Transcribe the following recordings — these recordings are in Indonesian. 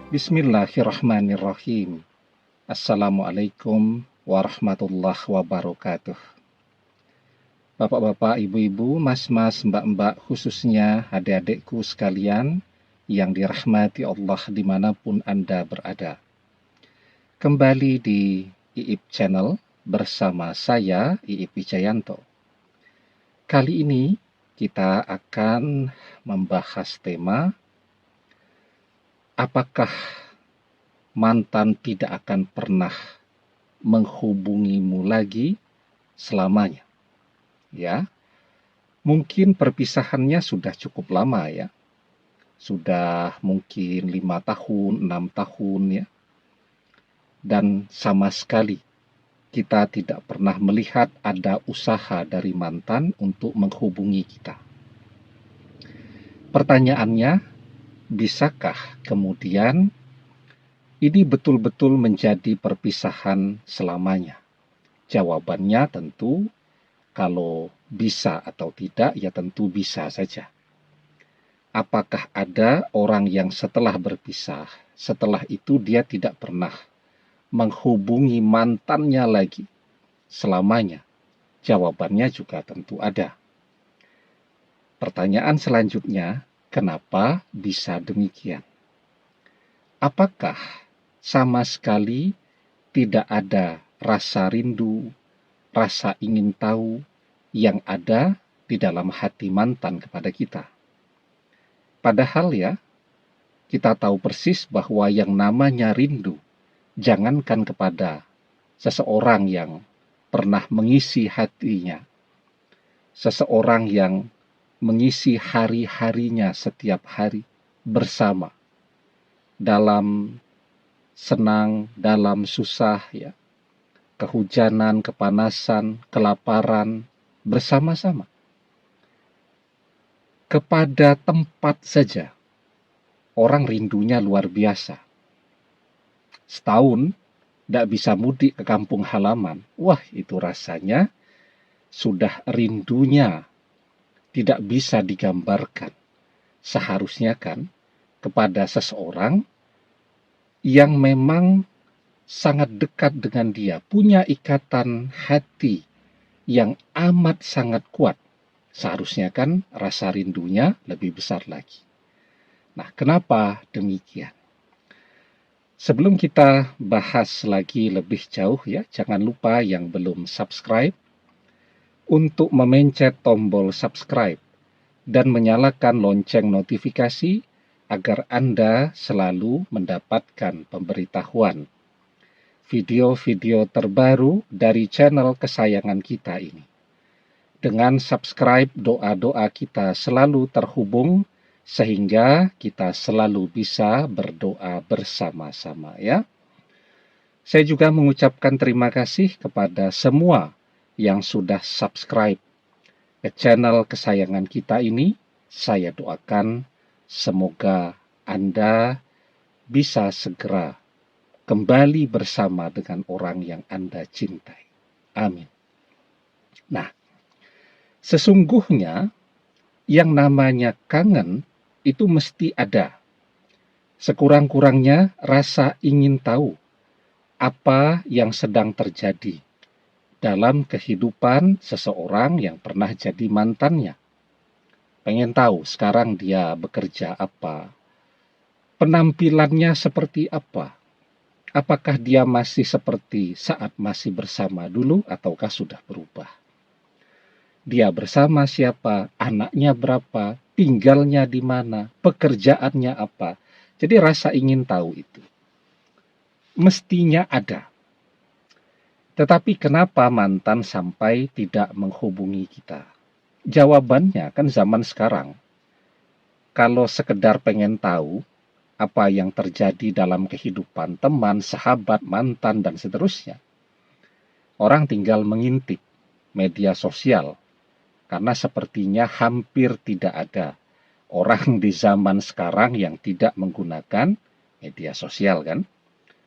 Bismillahirrahmanirrahim. Assalamualaikum warahmatullahi wabarakatuh. Bapak-bapak, ibu-ibu, mas-mas, mbak-mbak, khususnya adik-adikku sekalian yang dirahmati Allah dimanapun Anda berada. Kembali di IIP Channel bersama saya, IIP Wijayanto. Kali ini kita akan membahas tema apakah mantan tidak akan pernah menghubungimu lagi selamanya. Ya, mungkin perpisahannya sudah cukup lama ya. Sudah mungkin 5 tahun, 6 tahun ya. Dan sama sekali kita tidak pernah melihat ada usaha dari mantan untuk menghubungi kita. Pertanyaannya, bisakah kemudian ini betul-betul menjadi perpisahan selamanya? Jawabannya tentu, kalau bisa atau tidak, ya tentu bisa saja. Apakah ada orang yang setelah berpisah, setelah itu dia tidak pernah menghubungi mantannya lagi selamanya? Jawabannya juga tentu ada. Pertanyaan selanjutnya, kenapa bisa demikian? Apakah sama sekali tidak ada rasa rindu, rasa ingin tahu yang ada di dalam hati mantan kepada kita? Padahal ya, kita tahu persis bahwa yang namanya rindu, jangankan kepada seseorang yang pernah mengisi hatinya, seseorang yang mengisi hari-harinya setiap hari bersama, dalam senang, dalam susah ya, kehujanan, kepanasan, kelaparan, bersama-sama. Kepada tempat saja, orang rindunya luar biasa. Setahun tidak bisa mudik ke kampung halaman. Wah, itu rasanya sudah rindunya tidak bisa digambarkan. Seharusnya kan kepada seseorang yang memang sangat dekat dengan dia, punya ikatan hati yang amat sangat kuat. Seharusnya kan rasa rindunya lebih besar lagi. Nah, kenapa demikian? Sebelum kita bahas lagi lebih jauh ya, jangan lupa yang belum subscribe untuk memencet tombol subscribe dan menyalakan lonceng notifikasi agar Anda selalu mendapatkan pemberitahuan video-video terbaru dari channel kesayangan kita ini. Dengan subscribe, doa-doa kita selalu terhubung sehingga kita selalu bisa berdoa bersama-sama ya. Saya juga mengucapkan terima kasih kepada semua yang sudah subscribe ke channel kesayangan kita ini. Saya doakan semoga Anda bisa segera kembali bersama dengan orang yang Anda cintai. Amin. Nah, sesungguhnya yang namanya kangen itu mesti ada. Sekurang-kurangnya rasa ingin tahu apa yang sedang terjadi dalam kehidupan seseorang yang pernah jadi mantannya. Pengen tahu sekarang dia bekerja apa, penampilannya seperti apa, apakah dia masih seperti saat masih bersama dulu ataukah sudah berubah. Dia bersama siapa, anaknya berapa, tinggalnya di mana, pekerjaannya apa. Jadi rasa ingin tahu itu mestinya ada. Tetapi kenapa mantan sampai tidak menghubungi kita? Jawabannya kan zaman sekarang, kalau sekedar pengen tahu apa yang terjadi dalam kehidupan teman, sahabat, mantan, dan seterusnya, orang tinggal mengintip media sosial. Karena sepertinya hampir tidak ada orang di zaman sekarang yang tidak menggunakan media sosial kan.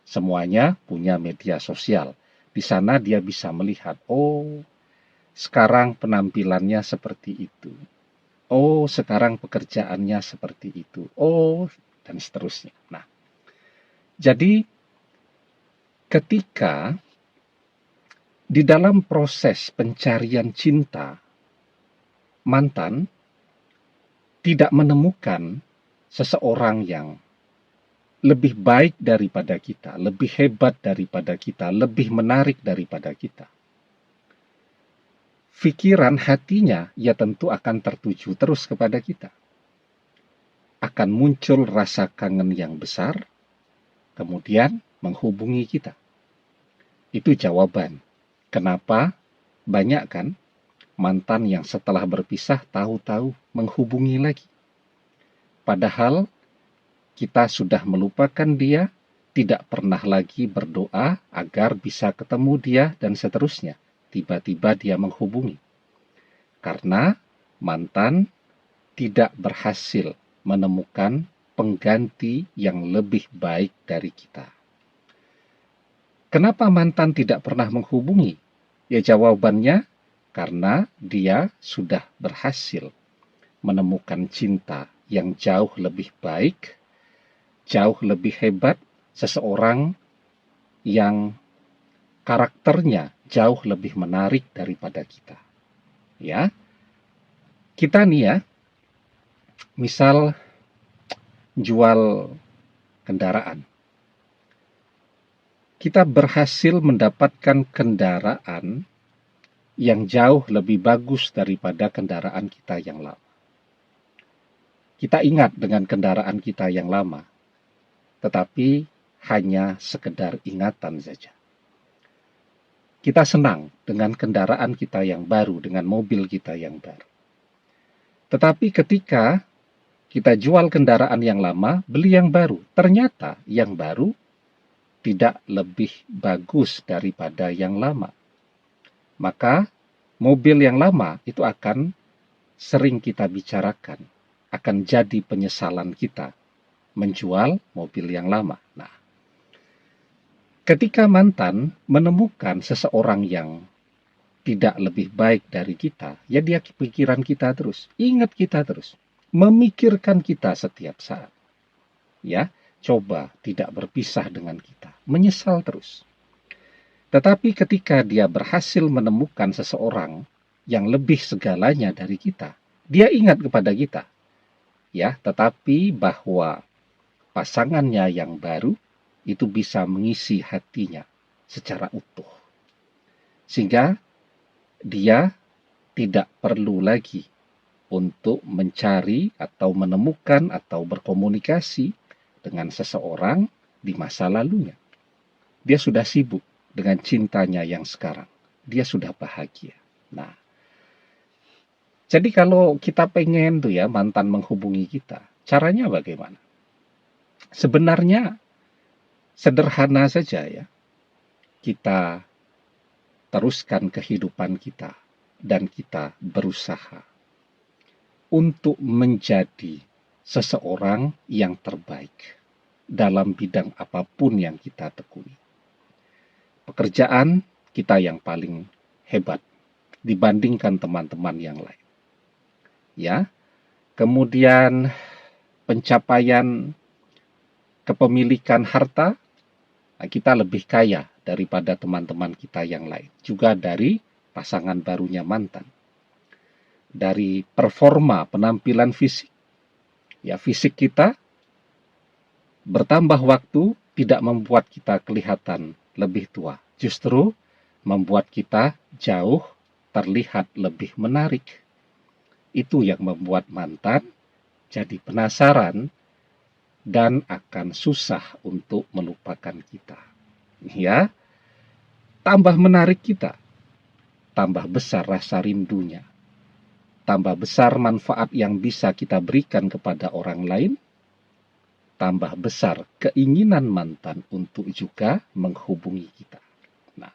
Semuanya punya media sosial. Di sana dia bisa melihat, oh sekarang penampilannya seperti itu. Oh sekarang pekerjaannya seperti itu. Oh dan seterusnya. Nah, Jadi ketika di dalam proses pencarian cinta, mantan tidak menemukan seseorang yang lebih baik daripada kita, lebih hebat daripada kita, lebih menarik daripada kita. Pikiran hatinya ya tentu akan tertuju terus kepada kita. Akan muncul rasa kangen yang besar, kemudian menghubungi kita. Itu jawaban. Kenapa banyak kan mantan yang setelah berpisah tahu-tahu menghubungi lagi. Padahal kita sudah melupakan dia, tidak pernah lagi berdoa agar bisa ketemu dia dan seterusnya. Tiba-tiba dia menghubungi. Karena mantan tidak berhasil menemukan pengganti yang lebih baik dari kita. Kenapa mantan tidak pernah menghubungi? Ya jawabannya, karena dia sudah berhasil menemukan cinta yang jauh lebih baik, jauh lebih hebat, seseorang yang karakternya jauh lebih menarik daripada kita. Ya, kita nih ya, misal jual kendaraan. Kita berhasil mendapatkan kendaraan yang jauh lebih bagus daripada kendaraan kita yang lama. Kita ingat dengan kendaraan kita yang lama, tetapi hanya sekedar ingatan saja. Kita senang dengan kendaraan kita yang baru, dengan mobil kita yang baru. Tetapi ketika kita jual kendaraan yang lama, beli yang baru, ternyata yang baru tidak lebih bagus daripada yang lama. Maka mobil yang lama itu akan sering kita bicarakan, akan jadi penyesalan kita menjual mobil yang lama. Nah, ketika mantan menemukan seseorang yang tidak lebih baik dari kita, ya dia pikiran kita terus, ingat kita terus, memikirkan kita setiap saat. Ya, coba tidak berpisah dengan kita, menyesal terus. Tetapi ketika dia berhasil menemukan seseorang yang lebih segalanya dari kita, dia ingat kepada kita. Ya, tetapi bahwa pasangannya yang baru itu bisa mengisi hatinya secara utuh. Sehingga dia tidak perlu lagi untuk mencari atau menemukan atau berkomunikasi dengan seseorang di masa lalunya. Dia sudah sibuk dengan cintanya yang sekarang. Dia sudah bahagia. Nah, jadi kalau kita pengen tuh ya mantan menghubungi kita, caranya bagaimana? Sebenarnya sederhana saja ya. Kita teruskan kehidupan kita dan kita berusaha untuk menjadi seseorang yang terbaik dalam bidang apapun yang kita tekuni. Pekerjaan kita yang paling hebat dibandingkan teman-teman yang lain. Ya. Kemudian pencapaian kepemilikan harta, kita lebih kaya daripada teman-teman kita yang lain. Juga dari pasangan barunya mantan. Dari performa penampilan fisik. Ya, fisik kita bertambah waktu tidak membuat kita kelihatan lebih tua. Justru membuat kita jauh terlihat lebih menarik. Itu yang membuat mantan jadi penasaran dan akan susah untuk melupakan kita. Ya, tambah menarik kita, tambah besar rasa rindunya, tambah besar manfaat yang bisa kita berikan kepada orang lain, tambah besar keinginan mantan untuk juga menghubungi kita. Nah,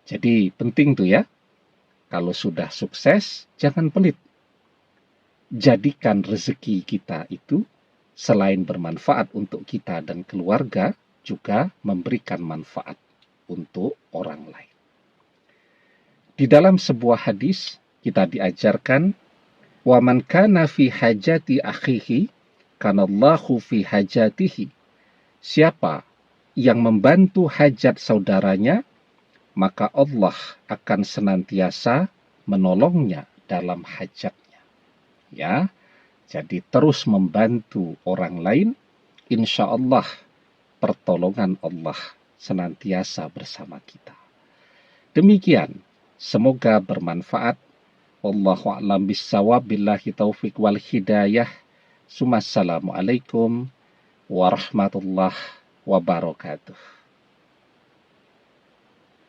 jadi penting tuh ya, kalau sudah sukses, jangan pelit. Jadikan rezeki kita itu selain bermanfaat untuk kita dan keluarga, juga memberikan manfaat untuk orang lain. Di dalam sebuah hadis, kita diajarkan, wa man kana fi hajati akhihi kanallahu fi hajatihi. Siapa yang membantu hajat saudaranya, maka Allah akan senantiasa menolongnya dalam hajatnya. Ya, jadi terus membantu orang lain, insya Allah pertolongan Allah senantiasa bersama kita. Demikian, semoga bermanfaat. Wallahu a'lam bissawab, billahi taufiq wal hidayah. Assalamualaikum warahmatullahi wabarakatuh.